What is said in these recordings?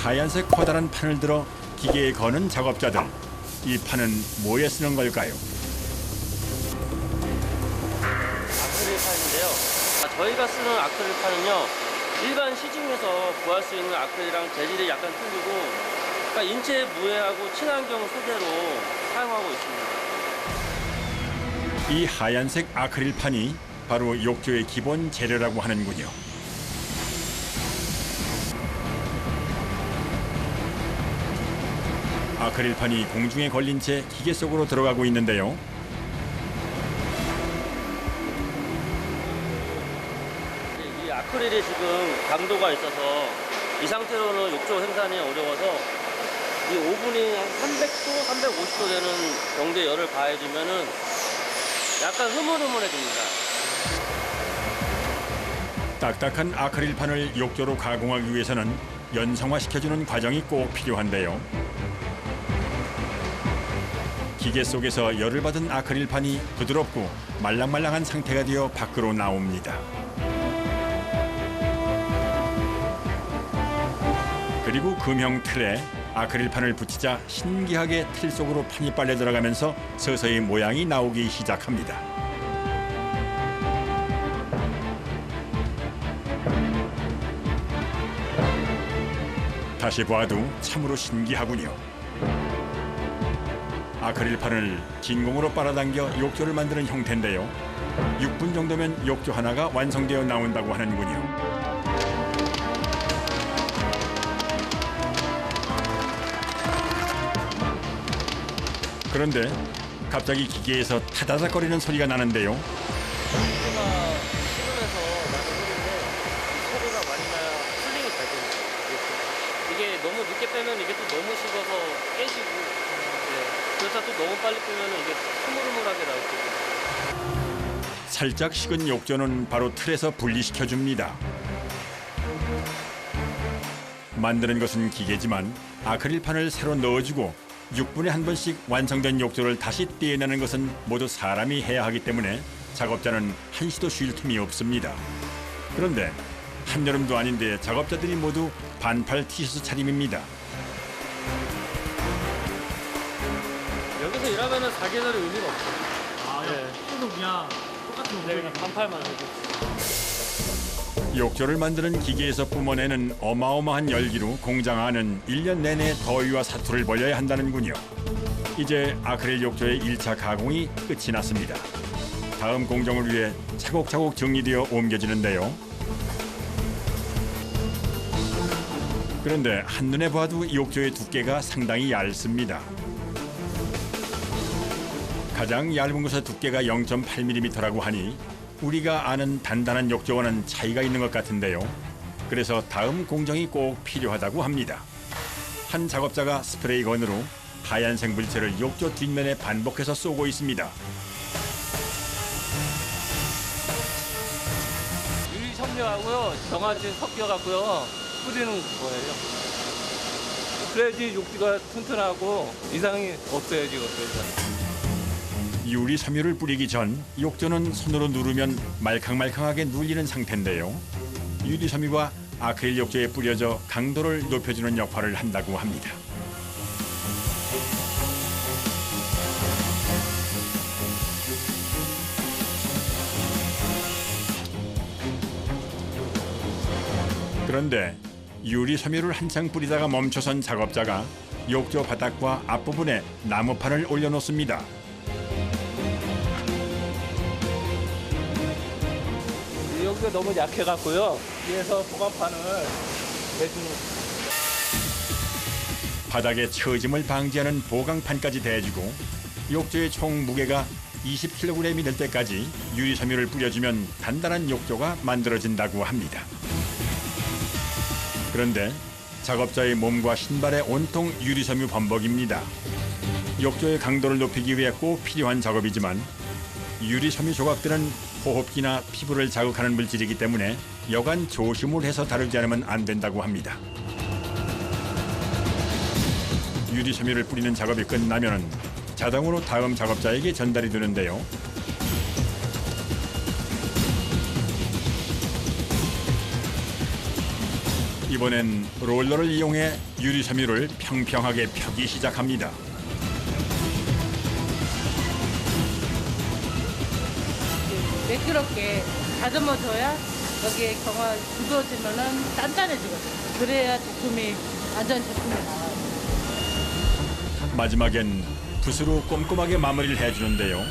하얀색 커다란 판을 들어 기계에 거는 작업자들. 이 판은 뭐에 쓰는 걸까요? 아크릴판인데요. 저희가 쓰는 아크릴판은요, 일반 시중에서 구할 수 있는 아크릴이랑 재질이 약간 틀리고, 그러니까 인체 무해하고 친환경 소재로 사용하고 있습니다. 이 하얀색 아크릴판이 바로 욕조의 기본 재료라고 하는군요. 아크릴판이 공중에 걸린 채 기계 속으로 들어가고 있는데요. 이 아크릴이 지금 강도가 있어서 이 상태로는 욕조 생산이 어려워서 이 오븐이 한 300도, 350도 되는 정도의 열을 가해주면은 약간 흐물흐물해집니다. 딱딱한 아크릴판을 욕조로 가공하기 위해서는 연성화시켜주는 과정이 꼭 필요한데요. 기계 속에서 열을 받은 아크릴판이 부드럽고 말랑말랑한 상태가 되어 밖으로 나옵니다. 그리고 금형 틀에 아크릴판을 붙이자 신기하게 틀 속으로 판이 빨려 들어가면서 서서히 모양이 나오기 시작합니다. 다시 봐도 참으로 신기하군요. 아크릴판을 진공으로 빨아당겨 욕조를 만드는 형태인데요. 6분 정도면 욕조 하나가 완성되어 나온다고 하는군요. 그런데 갑자기 기계에서 타다닥거리는 소리가 나는데요. 소리가 식으면서 나는 소리인데 이 소리가 많이 나야 쿨링이 잘 됩니다. 이게 너무 늦게 빼면 이게 또 너무 식어서 깨지고, 그렇다 또 너무 빨리 빼면 이게 흐물흐물하게 나올 거예요. 살짝 식은 욕조는 바로 틀에서 분리시켜줍니다. 만드는 것은 기계지만 아크릴판을 새로 넣어주고 6분에 한 번씩 완성된 욕조를 다시 떼어내는 것은 모두 사람이 해야 하기 때문에 작업자는 한시도 쉴 틈이 없습니다. 그런데 한여름도 아닌데 작업자들이 모두 반팔 티셔츠 차림입니다. 여기서 일하면은 사계절의 의미가 없어요. 네. 계속 그냥 똑같은 옷을 그냥 반팔만 해도. 욕조를 만드는 기계에서 뿜어내는 어마어마한 열기로 공장 안은 1년 내내 더위와 사투를 벌여야 한다는군요. 이제 아크릴 욕조의 1차 가공이 끝이 났습니다. 다음 공정을 위해 차곡차곡 정리되어 옮겨지는데요. 그런데 한눈에 봐도 욕조의 두께가 상당히 얇습니다. 가장 얇은 곳의 두께가 0.8mm라고 하니 우리가 아는 단단한 욕조와는 차이가 있는 것 같은데요. 그래서 다음 공정이 꼭 필요하다고 합니다. 한 작업자가 스프레이건으로 하얀색 물체를 욕조 뒷면에 반복해서 쏘고 있습니다. 유리 섬유하고요, 정화진 섞여갖고요, 뿌리는 거예요. 그래야지 욕조가 튼튼하고 이상이 없어요, 지금. 그래서. 유리 섬유를 뿌리기 전 욕조는 손으로 누르면 말캉말캉하게 눌리는 상태인데요. 유리 섬유가 아크릴 욕조에 뿌려져 강도를 높여주는 역할을 한다고 합니다. 그런데 유리 섬유를 한창 뿌리다가 멈춰선 작업자가 욕조 바닥과 앞부분에 나무판을 올려놓습니다. 여기가 너무 약해갖고요. 위에서 보관판을 내주는. 바닥에 처짐을 방지하는 보강판까지 대주고 욕조의 총 무게가 20kg이 될 때까지 유리 섬유를 뿌려주면 단단한 욕조가 만들어진다고 합니다. 그런데 작업자의 몸과 신발에 온통 유리 섬유 범벅입니다. 욕조의 강도를 높이기 위해 꼭 필요한 작업이지만 유리 섬유 조각들은 호흡기나 피부를 자극하는 물질이기 때문에 여간 조심을 해서 다루지 않으면 안 된다고 합니다. 유리 섬유를 뿌리는 작업이 끝나면 자동으로 다음 작업자에게 전달이 되는데요. 이번엔 롤러를 이용해 유리 섬유를 평평하게 펴기 시작합니다. 매끄럽게 다듬어줘야 여기에 경화 굳어지면은 단단해지거든요. 그래야 제품이 완전 제품이 나와요. 마지막엔 붓으로 꼼꼼하게 마무리를 해주는데요.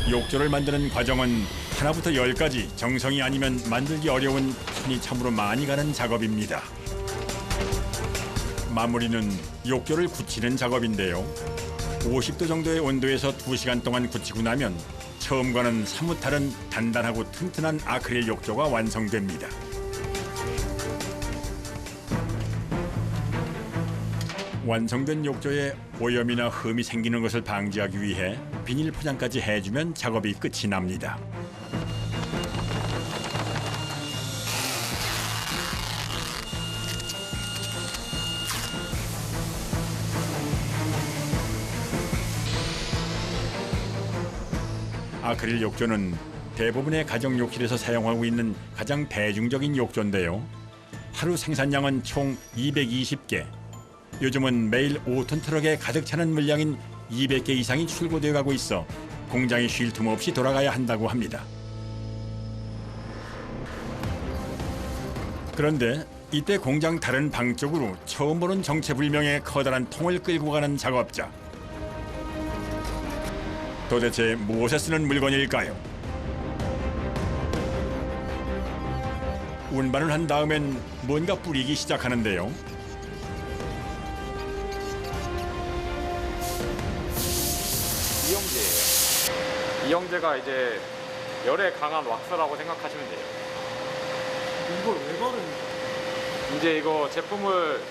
욕조를 만드는 과정은 하나부터 10까지 정성이 아니면 만들기 어려운 손이 참으로 많이 가는 작업입니다. 마무리는 욕조를 굳히는 작업인데요. 50도 정도의 온도에서 2시간 동안 굳히고 나면 처음과는 사뭇 다른 단단하고 튼튼한 아크릴 욕조가 완성됩니다. 완성된 욕조에 오염이나 흠이 생기는 것을 방지하기 위해 비닐 포장까지 해주면 작업이 끝이 납니다. 아크릴 욕조는 대부분의 가정 욕실에서 사용하고 있는 가장 대중적인 욕조인데요. 하루 생산량은 총 220개. 요즘은 매일 5톤 트럭에 가득 차는 물량인 200개 이상이 출고되어 가고 있어 공장이 쉴 틈 없이 돌아가야 한다고 합니다. 그런데 이때 공장 다른 방 쪽으로 처음 보는 정체불명의 커다란 통을 끌고 가는 작업자. 도대체 무엇에 쓰는 물건일까요? 운반을 한 다음엔 뭔가 뿌리기 시작하는데요. 이영제예요. 이영제가 이제 열에 강한 왁스라고 생각하시면 돼요. 이걸 왜 바르는 이제 이거 제품을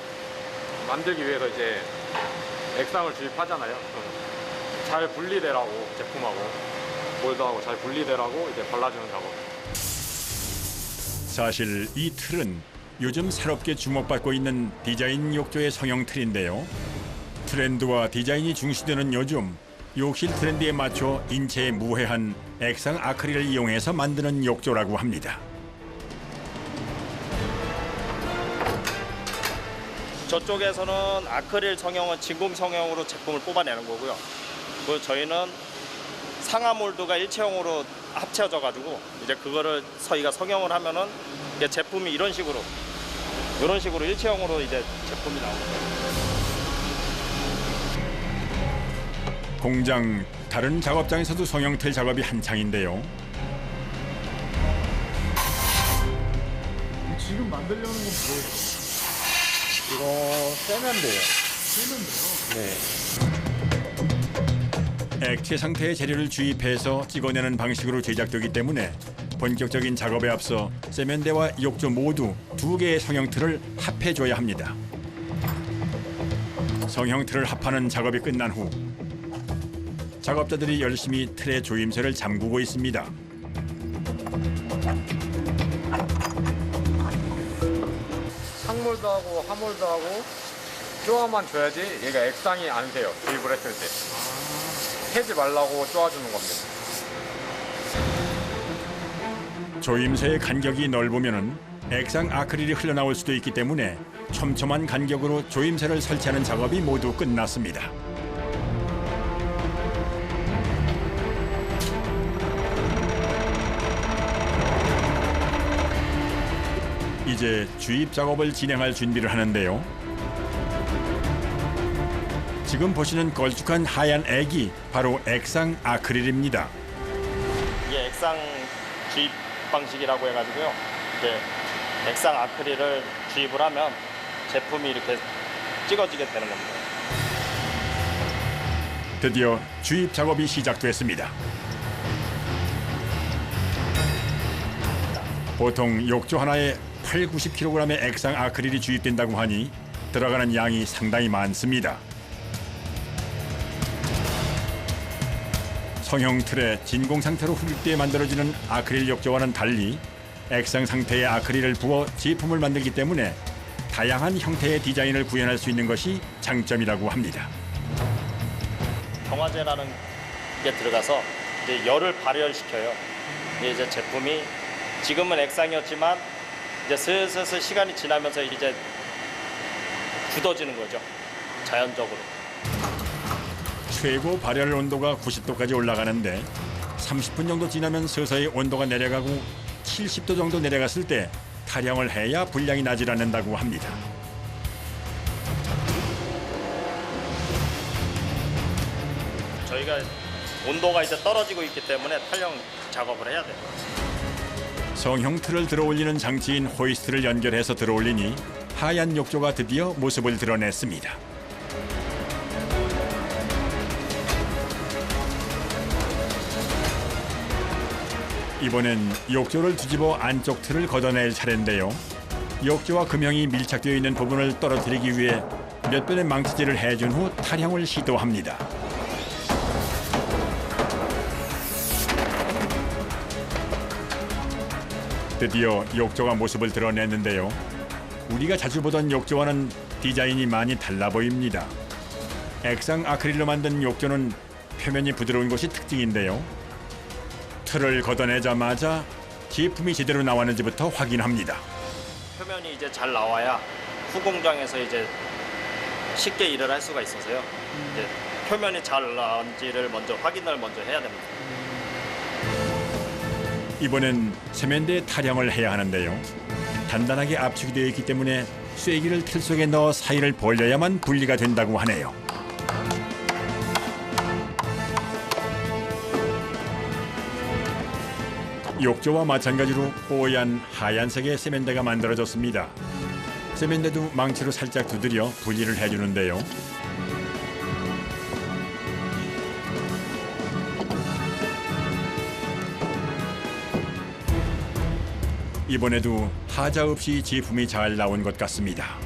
만들기 위해서 이제 액상을 주입하잖아요. 잘 분리되라고 제품하고 몰드하고 잘 분리되라고 이제 발라주는 작업. 사실 이 틀은 요즘 새롭게 주목받고 있는 디자인 욕조의 성형 틀인데요. 트렌드와 디자인이 중시되는 요즘 욕실 트렌드에 맞춰 인체에 무해한 액상 아크릴을 이용해서 만드는 욕조라고 합니다. 저쪽에서는 아크릴 성형은 진공 성형으로 제품을 뽑아내는 거고요. 그리고 저희는 상하 몰드가 일체형으로 합쳐져 가지고 이제 그거를 저희가 성형을 하면은 이게 제품이 이런 식으로 일체형으로 이제 제품이 나오는 거예요. 공장 다른 작업장에서도 성형틀 작업이 한창인데요. 지금 만들려는 건 뭐예요? 이거 세면대예요. 세면대요. 네. 액체 상태의 재료를 주입해서 찍어내는 방식으로 제작되기 때문에 본격적인 작업에 앞서 세면대와 욕조 모두 2개의 성형틀을 합해줘야 합니다. 성형틀을 합하는 작업이 끝난 후 작업자들이 열심히 틀의 조임새를 잠그고 있습니다. 상몰드하고 하몰드하고 쪼아만 줘야지 얘가 액상이 안 새요. 주입을 했을 때. 새지 말라고 쪼아주는 겁니다. 조임새의 간격이 넓으면 액상 아크릴이 흘러나올 수도 있기 때문에 촘촘한 간격으로 조임새를 설치하는 작업이 모두 끝났습니다. 이제 주입 작업을 진행할 준비를 하는데요. 지금 보시는 걸쭉한 하얀 액이 바로 액상 아크릴입니다. 이게 액상 주입 방식이라고 해가지고요. 이제 액상 아크릴을 주입을 하면 제품이 이렇게 찍어지게 되는 겁니다. 드디어 주입 작업이 시작됐습니다. 보통 욕조 하나에 80-90kg의 액상 아크릴이 주입된다고 하니 들어가는 양이 상당히 많습니다. 성형 틀에 진공 상태로 흡입돼 만들어지는 아크릴 욕조와는 달리 액상 상태의 아크릴을 부어 제품을 만들기 때문에 다양한 형태의 디자인을 구현할 수 있는 것이 장점이라고 합니다. 경화제라는 게 들어가서 이제 열을 발열시켜요. 이제 제품이 지금은 액상이었지만 이제 슬슬 시간이 지나면서 이제 굳어지는 거죠. 자연적으로. 최고 발열 온도가 90도까지 올라가는데 30분 정도 지나면 서서히 온도가 내려가고 70도 정도 내려갔을 때 탈영을 해야 불량이 나질 않는다고 합니다. 저희가 온도가 이제 떨어지고 있기 때문에 탈영 작업을 해야 돼요. 성형 틀을 들어올리는 장치인 호이스트를 연결해서 들어올리니 하얀 욕조가 드디어 모습을 드러냈습니다. 이번엔 욕조를 뒤집어 안쪽 틀을 걷어낼 차례인데요. 욕조와 금형이 밀착되어 있는 부분을 떨어뜨리기 위해 몇 번의 망치질을 해준 후 탈형을 시도합니다. 드디어 욕조가 모습을 드러냈는데요. 우리가 자주 보던 욕조와는 디자인이 많이 달라 보입니다. 액상 아크릴로 만든 욕조는 표면이 부드러운 것이 특징인데요. 틀을 걷어내자마자 제품이 제대로 나왔는지부터 확인합니다. 표면이 이제 잘 나와야 후공장에서 이제 쉽게 일을 할 수가 있어서요. 이제 표면이 잘 나온지를 확인을 먼저 해야 됩니다. 이번엔 세면대 탈영을 해야 하는데요. 단단하게 압축이 되어 있기 때문에 쐐기를 틀 속에 넣어 사이를 벌려야만 분리가 된다고 하네요. 욕조와 마찬가지로 뽀얀 하얀색의 세면대가 만들어졌습니다. 세면대도 망치로 살짝 두드려 분리를 해주는데요. 이번에도 하자 없이 제품이 잘 나온 것 같습니다.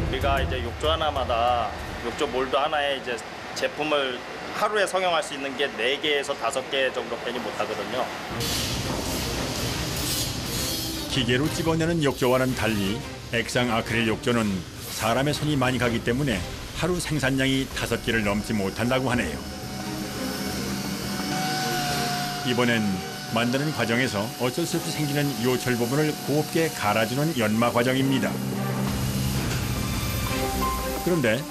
우리가 이제 욕조 하나마다 욕조 몰드 하나에 이제 제품을 하루에 성형할 수 있는 게 4개에서 5개 정도밖에 못 하거든요. 기계로 찍어내는 욕조와는 달리 액상 아크릴 욕조는 사람의 손이 많이 가기 때문에 하루 생산량이 5개를 넘지 못한다고 하네요. 이번엔 만드는 과정에서 어쩔 수 없이 생기는 요철 부분을 곱게 갈아주는 연마 과정입니다. 그런데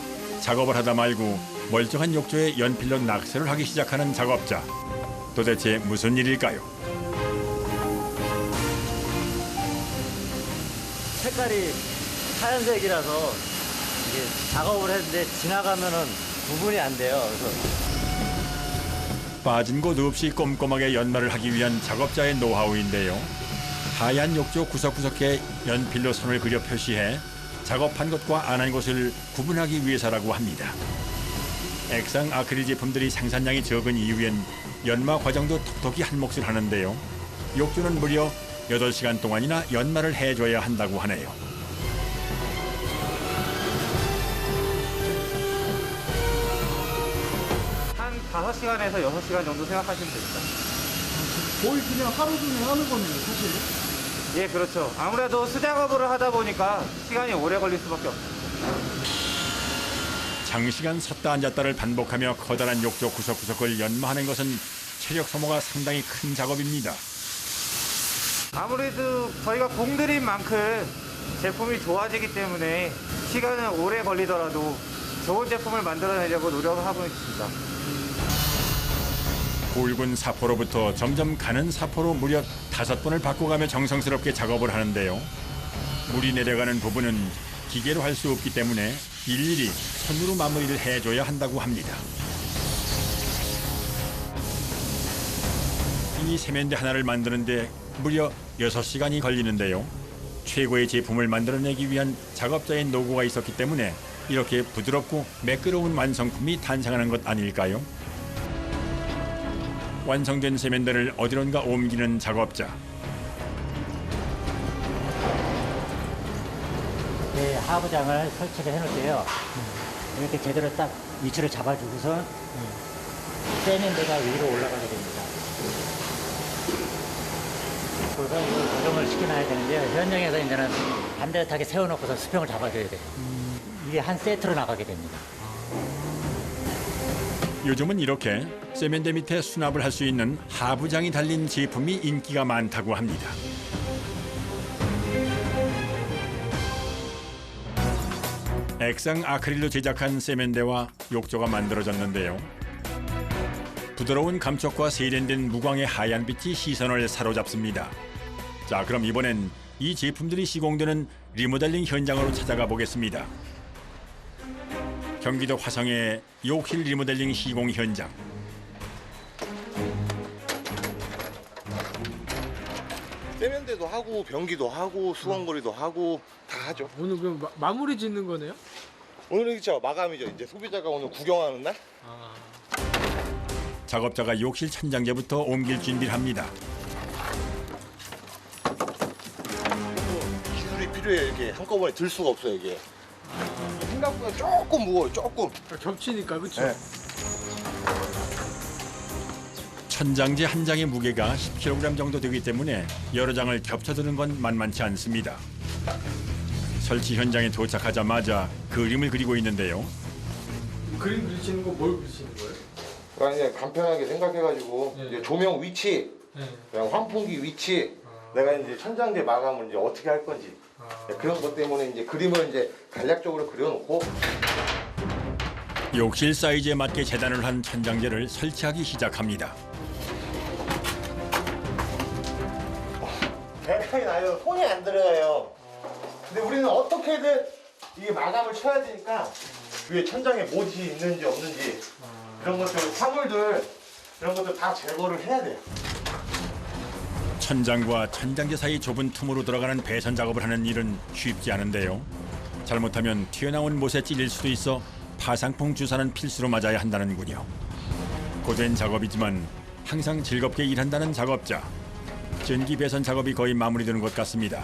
작업을 하다 말고 멀쩡한 욕조에 연필로 낙서를 하기 시작하는 작업자. 도대체 무슨 일일까요? 색깔이 하얀색이라서 이게 작업을 했는데 지나가면은 구분이 안 돼요. 그래서 빠진 곳 없이 꼼꼼하게 연마를 하기 위한 작업자의 노하우인데요. 하얀 욕조 구석구석에 연필로 선을 그려 표시해 작업한 곳과 안 한 곳을 구분하기 위해서라고 합니다. 액상 아크릴 제품들이 생산량이 적은 이유엔 연마 과정도 톡톡히 한 몫을 하는데요. 욕조는 무려 8시간 동안이나 연마를 해줘야 한다고 하네요. 한 5시간에서 6시간 정도 생각하시면 됩니다. 거의 그냥 하루 중에 하는 거네요, 사실. 예, 그렇죠. 아무래도 수작업을 하다 보니까 시간이 오래 걸릴 수밖에 없어요. 장시간 섰다 앉았다를 반복하며 커다란 욕조 구석구석을 연마하는 것은 체력 소모가 상당히 큰 작업입니다. 아무래도 저희가 공들인 만큼 제품이 좋아지기 때문에 시간은 오래 걸리더라도 좋은 제품을 만들어내려고 노력을 하고 있습니다. 굵은 사포로부터 점점 가는 사포로 무려 5번을 바꿔가며 정성스럽게 작업을 하는데요. 물이 내려가는 부분은 기계로 할 수 없기 때문에 일일이 손으로 마무리를 해줘야 한다고 합니다. 이 세면대 하나를 만드는데 무려 6시간이 걸리는데요. 최고의 제품을 만들어내기 위한 작업자의 노고가 있었기 때문에 이렇게 부드럽고 매끄러운 완성품이 탄생하는 것 아닐까요? 완성된 세면대를 어디론가 옮기는 작업자. 네, 하부장을 설치를 해놓을게요. 이렇게 제대로 딱 위치를 잡아주고서 세면대가 위로 올라가게 됩니다. 그래서 이걸 고정을 시켜놔야 되는데요. 현장에서 이제는 반듯하게 세워놓고서 수평을 잡아줘야 돼요. 이게 한 세트로 나가게 됩니다. 요즘은 이렇게 세면대 밑에 수납을 할 수 있는 하부장이 달린 제품이 인기가 많다고 합니다. 액상 아크릴로 제작한 세면대와 욕조가 만들어졌는데요. 부드러운 감촉과 세련된 무광의 하얀 빛이 시선을 사로잡습니다. 자, 그럼 이번엔 이 제품들이 시공되는 리모델링 현장으로 찾아가 보겠습니다. 경기도 화성의 욕실 리모델링 시공 현장. 세면대도 하고 변기도 하고 수건거리도 하고 다 하죠. 오늘 그럼 마무리 짓는 거네요? 오늘은 그쵸 마감이죠. 이제 소비자가 오늘 구경하는 날. 작업자가 욕실 천장재부터 옮길 준비를 합니다. 기술이 필요해. 이렇게 한꺼번에 들 수가 없어요 이게. 생각보다 조금 무거워요. 조금. 겹치니까 그쵸? 네. 천장재 한 장의 무게가 10kg 정도 되기 때문에 여러 장을 겹쳐두는 건 만만치 않습니다. 설치 현장에 도착하자마자 그림을 그리고 있는데요. 그림 그리시는 거 뭘 그리시는 거예요? 그러니까 이제 간편하게 생각해가지고 네. 이제 조명 위치, 네. 그냥 환풍기 위치, 내가 이제 천장재 마감을 이제 어떻게 할 건지 그런 것 때문에 이제 그림을 이제 간략적으로 그려놓고. 욕실 사이즈에 맞게 재단을 한 천장재를 설치하기 시작합니다. 대강이 나요. 손이 안 들어가요. 근데 우리는 어떻게든 이게 마감을 쳐야 되니까 위에 천장에 못이 있는지 없는지 그런 것들, 화물들 이런 것들 다 제거를 해야 돼요. 천장과 천장재 사이 좁은 틈으로 들어가는 배선 작업을 하는 일은 쉽지 않은데요. 잘못하면 튀어나온 못에 찔릴 수도 있어 파상풍 주사는 필수로 맞아야 한다는군요. 고된 작업이지만 항상 즐겁게 일한다는 작업자. 전기 배선 작업이 거의 마무리되는 것 같습니다.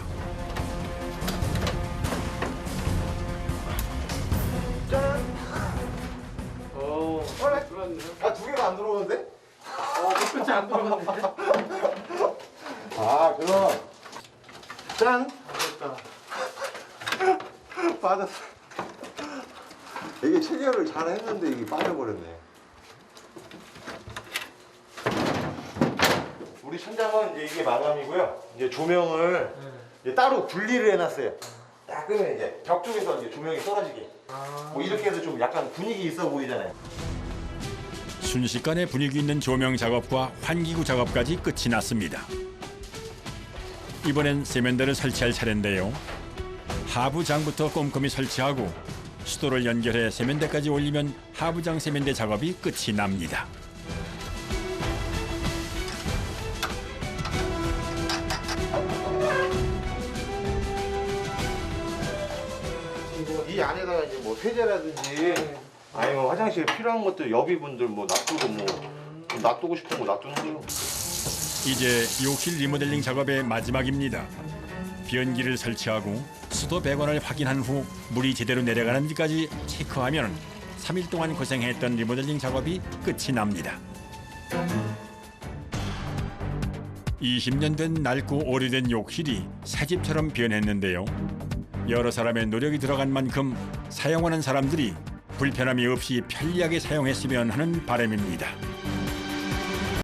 아, 두 개가 안 들어오는데? 끝이 안 들어갔는데? 아, 그럼 짠! 빠졌어. 이게 체결을 잘 했는데 이게 빠져버렸네. 우리 천장은 이제 이게 마감이고요. 이제 조명을 이제 따로 분리를 해놨어요. 딱 끄면 이제 벽 쪽에서 이제 조명이 쏟아지게. 뭐 이렇게 해서 좀 약간 분위기 있어 보이잖아요. 순식간에 분위기 있는 조명 작업과 환기구 작업까지 끝이 났습니다. 이번엔 세면대를 설치할 차례인데요. 하부장부터 꼼꼼히 설치하고 수도를 연결해 세면대까지 올리면 하부장 세면대 작업이 끝이 납니다. 이 안에다가 이제 뭐 세제라든지 아니면 화장실에 필요한 것들 여비분들 뭐 놔두고 뭐 놔두고 싶은 거 놔두는 거요. 이제 욕실 리모델링 작업의 마지막입니다. 변기를 설치하고 수도 배관을 확인한 후 물이 제대로 내려가는지까지 체크하면 3일 동안 고생했던 리모델링 작업이 끝이 납니다. 20년 된 낡고 오래된 욕실이 새집처럼 변했는데요. 여러 사람의 노력이 들어간 만큼 사용하는 사람들이 불편함이 없이 편리하게 사용했으면 하는 바람입니다.